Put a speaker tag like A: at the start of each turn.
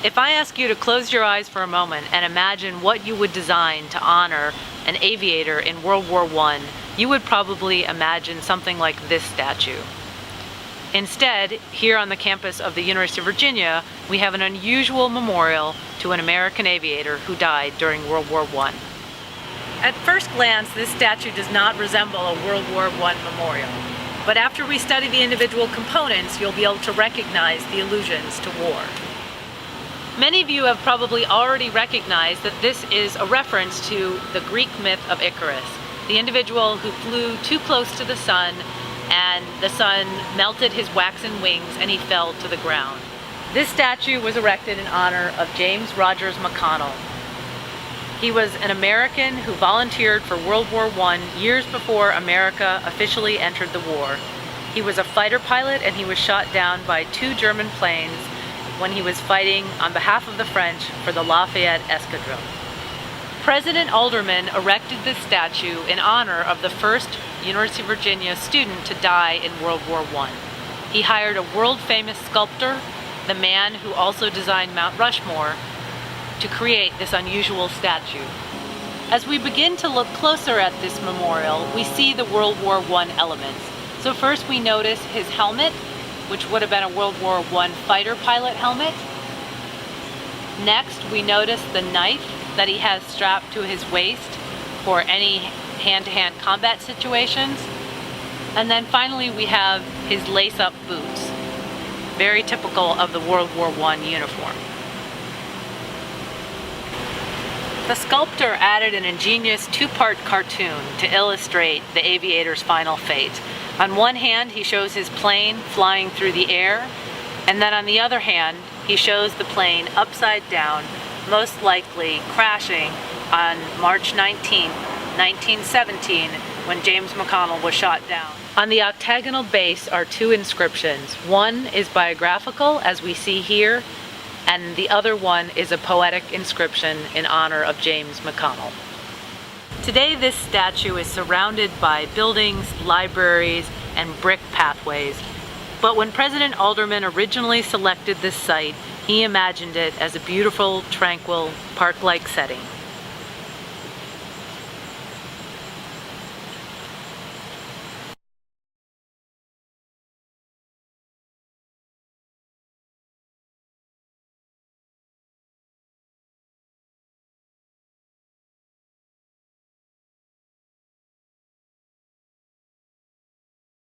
A: If I ask you to close your eyes for a moment and imagine what you would design to honor an aviator in World War I, you would probably imagine something like this statue. Instead, here on the campus of the University of Virginia, we have an unusual memorial to an American aviator who died during World War I. At first glance, this statue does not resemble a World War I memorial, but after we study the individual components, you'll be able to recognize the allusions to war. Many of you have probably already recognized that this is a reference to the Greek myth of Icarus, the individual who flew too close to the sun and the sun melted his waxen wings and he fell to the ground. This statue was erected in honor of James Rogers McConnell. He was an American who volunteered for World War I years before America officially entered the war. He was a fighter pilot and he was shot down by 2 German planes when he was fighting on behalf of the French for the Lafayette Escadrille. President Alderman erected this statue in honor of the first University of Virginia student to die in World War I. He hired a world-famous sculptor, the man who also designed Mount Rushmore, to create this unusual statue. As we begin to look closer at this memorial, we see the World War I elements. So first we notice his helmet, which would have been a World War I fighter pilot helmet. Next, we notice the knife that he has strapped to his waist for any hand-to-hand combat situations. And then finally, we have his lace-up boots, very typical of the World War I uniform. The sculptor added an ingenious 2-part cartoon to illustrate the aviator's final fate. On one hand, he shows his plane flying through the air, and then on the other hand, he shows the plane upside down, most likely crashing on March 19, 1917, when James McConnell was shot down. On the octagonal base are 2 inscriptions. One is biographical, as we see here, and the other one is a poetic inscription in honor of James McConnell. Today, this statue is surrounded by buildings, libraries, and brick pathways. But when President Alderman originally selected this site, he imagined it as a beautiful, tranquil, park-like setting.